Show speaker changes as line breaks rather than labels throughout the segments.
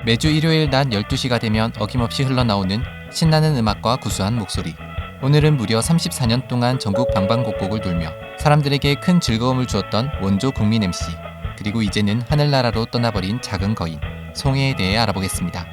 매주 일요일 낮 12시가 되면 어김없이 흘러나오는 신나는 음악과 구수한 목소리. 오늘은 무려 34년 동안 전국 방방곡곡을 돌며 사람들에게 큰 즐거움을 주었던 원조 국민 MC, 그리고 이제는 하늘나라로 떠나버린 작은 거인 송혜에 대해 알아보겠습니다.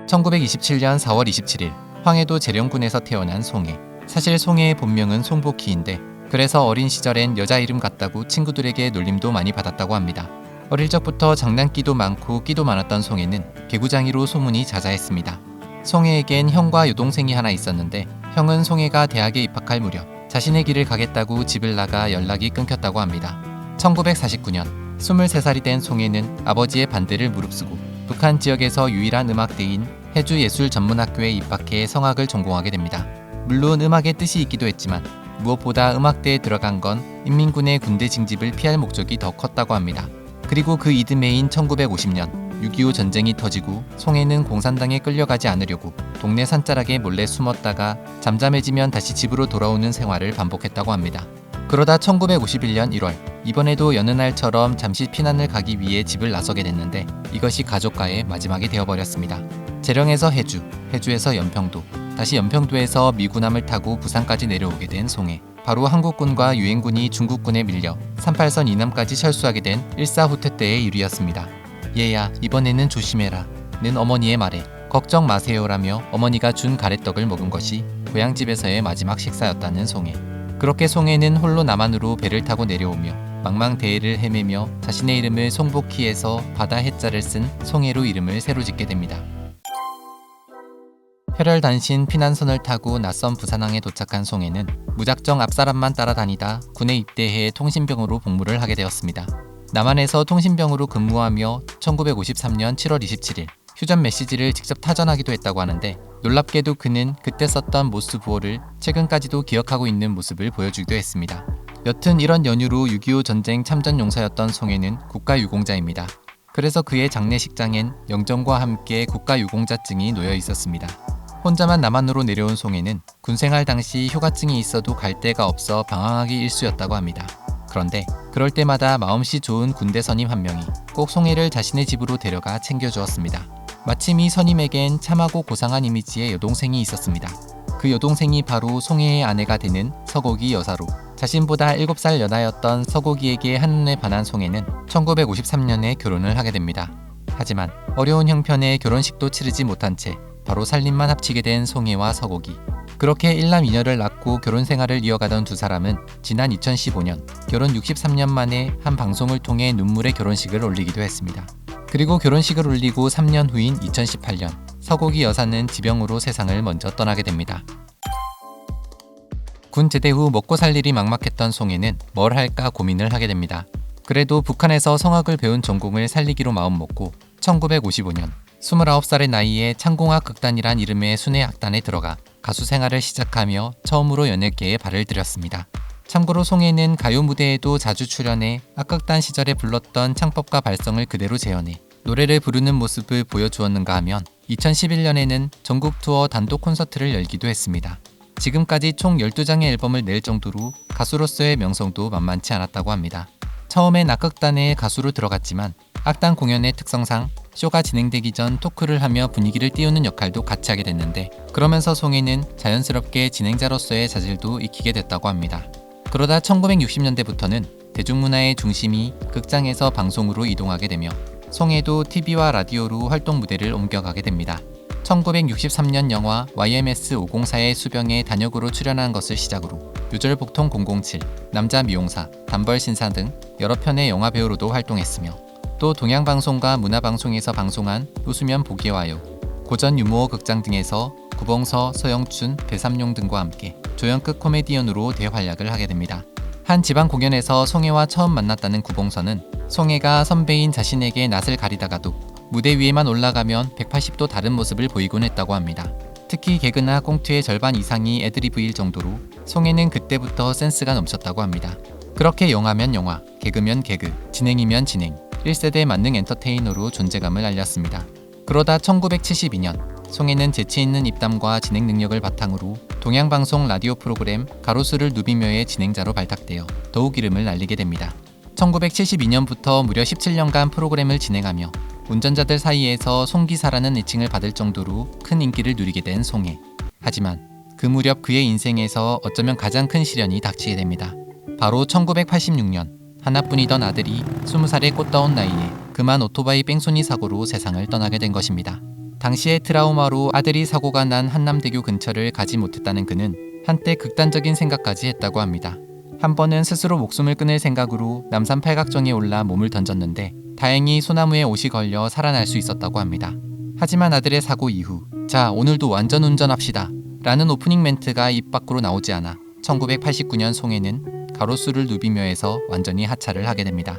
(1927년 4월 27일) 황해도 재령군에서 태어난 송혜. 사실 송혜의 본명은 송복희인데 그래서 어린 시절엔 여자 이름 같다고 친구들에게 놀림도 많이 받았다고 합니다. 어릴 적부터 장난기도 많고 끼도 많았던 송혜는 개구장이로 소문이 자자했습니다. 송혜에겐 형과 여동생이 하나 있었는데 형은 송혜가 대학에 입학할 무렵 자신의 길을 가겠다고 집을 나가 연락이 끊겼다고 합니다. 1949년 23살이 된 송혜는 아버지의 반대를 무릅쓰고 북한 지역에서 유일한 음악대인 해주예술전문학교에 입학해 성악을 전공하게 됩니다. 물론 음악의 뜻이 있기도 했지만 무엇보다 음악대에 들어간 건 인민군의 군대 징집을 피할 목적이 더 컸다고 합니다. 그리고 그 이듬해인 1950년 6.25 전쟁이 터지고 송혜는 공산당에 끌려가지 않으려고 동네 산자락에 몰래 숨었다가 잠잠해지면 다시 집으로 돌아오는 생활을 반복했다고 합니다. 그러다 1951년 1월 이번에도 여느 날처럼 잠시 피난을 가기 위해 집을 나서게 됐는데 이것이 가족과의 마지막이 되어버렸습니다. 재령에서 해주, 해주에서 연평도, 다시 연평도에서 미군함을 타고 부산까지 내려오게 된 송혜. 바로 한국군과 유엔군이 중국군에 밀려 38선 이남까지 철수하게 된 일사후퇴 때의 일이었습니다. 얘야, 이번에는 조심해라 는 어머니의 말에 걱정 마세요라며 어머니가 준 가래떡을 먹은 것이 고향집에서의 마지막 식사였다는 송혜. 그렇게 송혜는 홀로 남한으로 배를 타고 내려오며 망망대해를 헤매며 자신의 이름을 송복희에서 바다 해자를 쓴 송혜로 이름을 새로 짓게 됩니다. 혈혈단신 피난선을 타고 낯선 부산항에 도착한 송혜는 무작정 앞사람만 따라다니다 군에 입대해 통신병으로 복무를 하게 되었습니다. 남한에서 통신병으로 근무하며 1953년 7월 27일 휴전 메시지를 직접 타전하기도 했다고 하는데 놀랍게도 그는 그때 썼던 모스 부호를 최근까지도 기억하고 있는 모습을 보여주기도 했습니다. 여튼 이런 연유로 6.25 전쟁 참전 용사였던 송혜는 국가유공자입니다. 그래서 그의 장례식장엔 영정과 함께 국가유공자증이 놓여 있었습니다. 혼자만 남한으로 내려온 송혜는 군생활 당시 휴가증이 있어도 갈 데가 없어 방황하기 일쑤였다고 합니다. 그런데 그럴 때마다 마음씨 좋은 군대 선임 한 명이 꼭 송혜를 자신의 집으로 데려가 챙겨주었습니다. 마침 이 선임에겐 참하고 고상한 이미지의 여동생이 있었습니다. 그 여동생이 바로 송혜의 아내가 되는 서곡이 여사로 자신보다 7살 연하였던 서곡이에게 한눈에 반한 송혜는 1953년에 결혼을 하게 됩니다. 하지만 어려운 형편에 결혼식도 치르지 못한 채 바로 살림만 합치게 된 송혜와 서곡이. 그렇게 일남 이녀를 낳고 결혼 생활을 이어가던 두 사람은 지난 2015년 결혼 63년 만에 한 방송을 통해 눈물의 결혼식을 올리기도 했습니다. 그리고 결혼식을 올리고 3년 후인 2018년 서곡이 여사는 지병으로 세상을 먼저 떠나게 됩니다. 군 제대 후 먹고 살 일이 막막했던 송혜는 뭘 할까 고민을 하게 됩니다. 그래도 북한에서 성악을 배운 전공을 살리기로 마음먹고 1955년 29살의 나이에 창공악 극단이란 이름의 순회 악단에 들어가 가수 생활을 시작하며 처음으로 연예계에 발을 들였습니다. 참고로 송혜는 가요 무대에도 자주 출연해 악극단 시절에 불렀던 창법과 발성을 그대로 재현해 노래를 부르는 모습을 보여주었는가 하면 2011년에는 전국 투어 단독 콘서트를 열기도 했습니다. 지금까지 총 12장의 앨범을 낼 정도로 가수로서의 명성도 만만치 않았다고 합니다. 처음엔 악극단에 가수로 들어갔지만 악단 공연의 특성상 쇼가 진행되기 전 토크를 하며 분위기를 띄우는 역할도 같이 하게 됐는데 그러면서 송혜는 자연스럽게 진행자로서의 자질도 익히게 됐다고 합니다. 그러다 1960년대부터는 대중문화의 중심이 극장에서 방송으로 이동하게 되며 송혜도 TV와 라디오로 활동 무대를 옮겨가게 됩니다. 1963년 영화 YMS 504의 수병에 단역으로 출연한 것을 시작으로 요절복통 007, 남자 미용사, 단벌 신사 등 여러 편의 영화 배우로도 활동했으며 또 동양방송과 문화방송에서 방송한 웃으면 보기 와요, 고전 유머 극장 등에서 구봉서, 서영춘, 배삼룡 등과 함께 조연급 코미디언으로 대활약을 하게 됩니다. 한 지방 공연에서 송혜와 처음 만났다는 구봉서는 송혜가 선배인 자신에게 낯을 가리다가도 무대 위에만 올라가면 180도 다른 모습을 보이곤 했다고 합니다. 특히 개그나 꽁트의 절반 이상이 애드리브일 정도로 송혜는 그때부터 센스가 넘쳤다고 합니다. 그렇게 영화면 영화, 개그면 개그, 진행이면 진행, 1세대 만능 엔터테이너로 존재감을 알렸습니다. 그러다 1972년 송혜는 재치있는 입담과 진행 능력을 바탕으로 동양방송 라디오 프로그램 가로수를 누비며의 진행자로 발탁되어 더욱 이름을 날리게 됩니다. 1972년부터 무려 17년간 프로그램을 진행하며 운전자들 사이에서 송기사라는 애칭을 받을 정도로 큰 인기를 누리게 된 송혜. 하지만 그 무렵 그의 인생에서 어쩌면 가장 큰 시련이 닥치게 됩니다. 바로 1986년 하나뿐이던 아들이 20살의 꽃다운 나이에 그만 오토바이 뺑소니 사고로 세상을 떠나게 된 것입니다. 당시의 트라우마로 아들이 사고가 난 한남대교 근처를 가지 못했다는 그는 한때 극단적인 생각까지 했다고 합니다. 한 번은 스스로 목숨을 끊을 생각으로 남산 팔각정에 올라 몸을 던졌는데 다행히 소나무에 옷이 걸려 살아날 수 있었다고 합니다. 하지만 아들의 사고 이후 자 오늘도 완전 운전합시다 라는 오프닝 멘트가 입 밖으로 나오지 않아 1989년 송혜는 가로수를 누비며에서 완전히 하차를 하게 됩니다.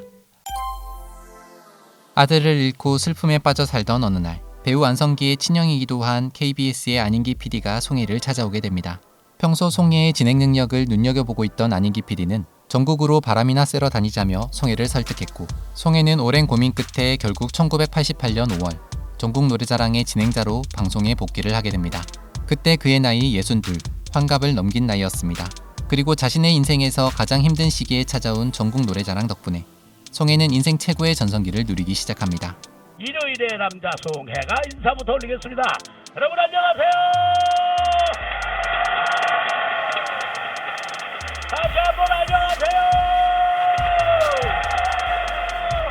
아들을 잃고 슬픔에 빠져 살던 어느 날 배우 안성기의 친형이기도 한 KBS의 안인기 PD가 송혜를 찾아오게 됩니다. 평소 송혜의 진행 능력을 눈여겨보고 있던 안인기 PD는 전국으로 바람이나 쐬러 다니자며 송혜를 설득했고 송혜는 오랜 고민 끝에 결국 1988년 5월 전국 노래자랑의 진행자로 방송에 복귀를 하게 됩니다. 그때 그의 나이 62, 환갑을 넘긴 나이였습니다. 그리고 자신의 인생에서 가장 힘든 시기에 찾아온 전국 노래자랑 덕분에 송혜는 인생 최고의 전성기를 누리기 시작합니다.
일요일의 남자 송혜가 인사부터 올리겠습니다. 여러분 안녕하세요. 다시 한번 안녕하세요.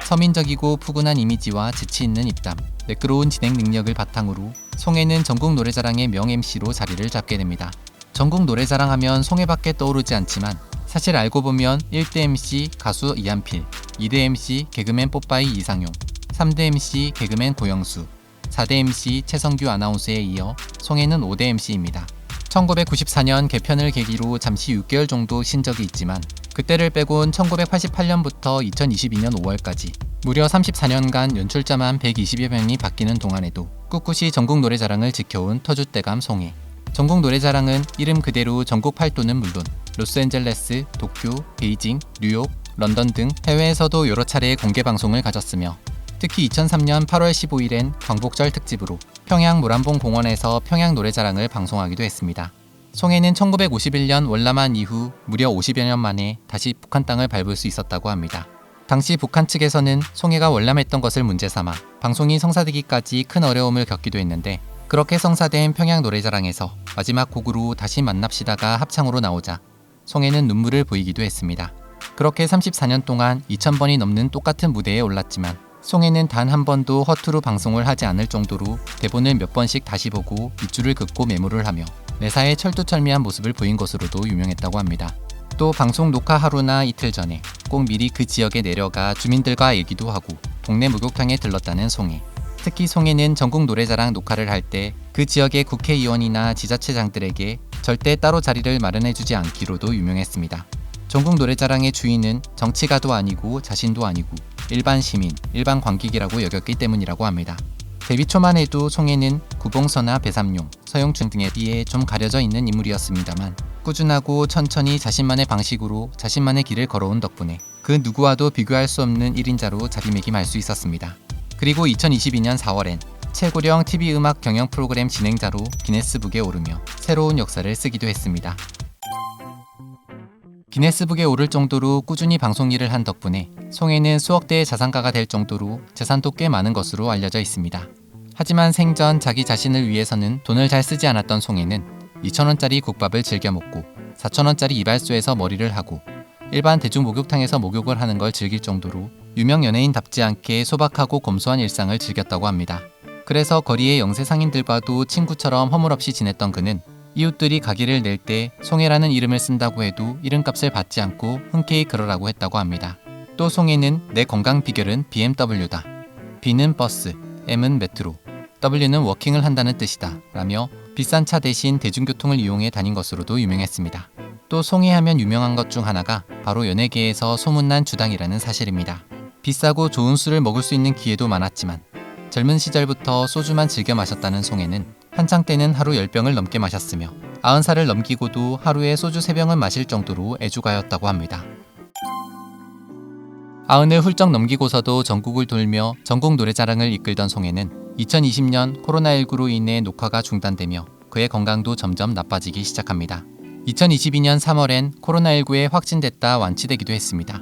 서민적이고 푸근한 이미지와 재치 있는 입담, 매끄러운 진행 능력을 바탕으로 송혜는 전국 노래자랑의 명 MC로 자리를 잡게 됩니다. 전국 노래자랑 하면 송혜밖에 떠오르지 않지만 사실 알고 보면 1대 MC 가수 이한필, 2대 MC 개그맨 뽀빠이 이상용, 3대 MC 개그맨 고영수, 4대 MC 최성규 아나운서에 이어 송혜는 5대 MC입니다. 1994년 개편을 계기로 잠시 6개월 정도 쉰 적이 있지만 그때를 빼곤 1988년부터 2022년 5월까지 무려 34년간 연출자만 120여 명이 바뀌는 동안에도 꿋꿋이 전국 노래자랑을 지켜온 터줏대감 송혜. 전국 노래자랑은 이름 그대로 전국 팔도는 물론 로스앤젤레스, 도쿄, 베이징, 뉴욕, 런던 등 해외에서도 여러 차례의 공개 방송을 가졌으며 특히 2003년 8월 15일엔 광복절 특집으로 평양 모란봉 공원에서 평양 노래자랑을 방송하기도 했습니다. 송혜는 1951년 월남한 이후 무려 50여 년 만에 다시 북한 땅을 밟을 수 있었다고 합니다. 당시 북한 측에서는 송혜가 월남했던 것을 문제 삼아 방송이 성사되기까지 큰 어려움을 겪기도 했는데 그렇게 성사된 평양 노래자랑에서 마지막 곡으로 다시 만납시다가 합창으로 나오자 송혜는 눈물을 보이기도 했습니다. 그렇게 34년 동안 2,000번이 넘는 똑같은 무대에 올랐지만 송혜는 단 한 번도 허투루 방송을 하지 않을 정도로 대본을 몇 번씩 다시 보고 밑줄을 긋고 메모를 하며 매사에 철두철미한 모습을 보인 것으로도 유명했다고 합니다. 또 방송 녹화 하루나 이틀 전에 꼭 미리 그 지역에 내려가 주민들과 얘기도 하고 동네 목욕탕에 들렀다는 송혜. 특히 송혜는 전국 노래자랑 녹화를 할 때 그 지역의 국회의원이나 지자체장들에게 절대 따로 자리를 마련해주지 않기로도 유명했습니다. 전국 노래자랑의 주인은 정치가도 아니고 자신도 아니고 일반 시민, 일반 관객이라고 여겼기 때문이라고 합니다. 데뷔 초만 해도 송혜는 구봉서나 배삼룡, 서영춘 등에 비해 좀 가려져 있는 인물이었습니다만 꾸준하고 천천히 자신만의 방식으로 자신만의 길을 걸어온 덕분에 그 누구와도 비교할 수 없는 1인자로 자리매김할 수 있었습니다. 그리고 2022년 4월엔 최고령 TV 음악 경영 프로그램 진행자로 기네스북에 오르며 새로운 역사를 쓰기도 했습니다. 기네스북에 오를 정도로 꾸준히 방송 일을 한 덕분에 송혜는 수억 대의 자산가가 될 정도로 재산도 꽤 많은 것으로 알려져 있습니다. 하지만 생전 자기 자신을 위해서는 돈을 잘 쓰지 않았던 송혜는 2,000원짜리 국밥을 즐겨 먹고 4,000원짜리 이발소에서 머리를 하고 일반 대중 목욕탕에서 목욕을 하는 걸 즐길 정도로 유명 연예인답지 않게 소박하고 검소한 일상을 즐겼다고 합니다. 그래서 거리의 영세 상인들과도 친구처럼 허물없이 지냈던 그는 이웃들이 가게를 낼 때 송혜라는 이름을 쓴다고 해도 이름값을 받지 않고 흔쾌히 그러라고 했다고 합니다. 또 송혜는 내 건강 비결은 BMW다. B는 버스, M은 메트로, W는 워킹을 한다는 뜻이다 라며 비싼 차 대신 대중교통을 이용해 다닌 것으로도 유명했습니다. 또 송혜하면 유명한 것 중 하나가 바로 연예계에서 소문난 주당이라는 사실입니다. 비싸고 좋은 술을 먹을 수 있는 기회도 많았지만 젊은 시절부터 소주만 즐겨 마셨다는 송혜는 한창 때는 하루 10병을 넘게 마셨으며 90살을 넘기고도 하루에 소주 3병을 마실 정도로 애주가였다고 합니다. 90을 훌쩍 넘기고서도 전국을 돌며 전국 노래자랑을 이끌던 송혜는 2020년 코로나19로 인해 녹화가 중단되며 그의 건강도 점점 나빠지기 시작합니다. 2022년 3월엔 코로나19에 확진됐다 완치되기도 했습니다.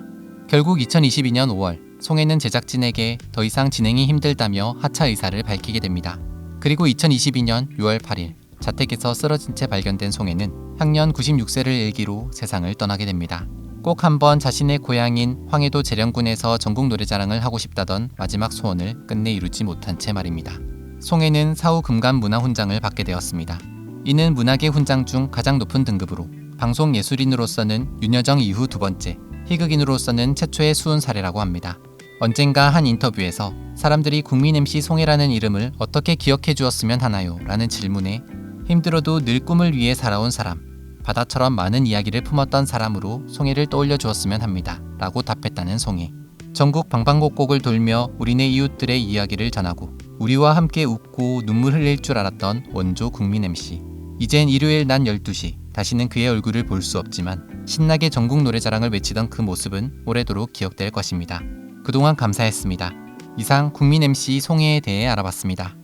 결국 2022년 5월 송혜는 제작진에게 더 이상 진행이 힘들다며 하차 의사를 밝히게 됩니다. 그리고 2022년 6월 8일 자택에서 쓰러진 채 발견된 송혜는 향년 96세를 일기로 세상을 떠나게 됩니다. 꼭 한번 자신의 고향인 황해도 재령군에서 전국 노래자랑을 하고 싶다던 마지막 소원을 끝내 이루지 못한 채 말입니다. 송혜는 사후 금감 문화훈장을 받게 되었습니다. 이는 문학의 훈장 중 가장 높은 등급으로 방송예술인으로서는 윤여정 이후 두 번째, 희극인으로서는 최초의 수훈 사례라고 합니다. 언젠가 한 인터뷰에서 사람들이 국민 MC 송혜라는 이름을 어떻게 기억해 주었으면 하나요? 라는 질문에 힘들어도 늘 꿈을 위해 살아온 사람, 바다처럼 많은 이야기를 품었던 사람으로 송혜를 떠올려 주었으면 합니다. 라고 답했다는 송혜. 전국 방방곡곡을 돌며 우리네 이웃들의 이야기를 전하고 우리와 함께 웃고 눈물 흘릴 줄 알았던 원조 국민 MC. 이젠 일요일 낮 12시 다시는 그의 얼굴을 볼 수 없지만 신나게 전국 노래자랑을 외치던 그 모습은 오래도록 기억될 것입니다. 그동안 감사했습니다. 이상 국민 MC 송혜에 대해 알아봤습니다.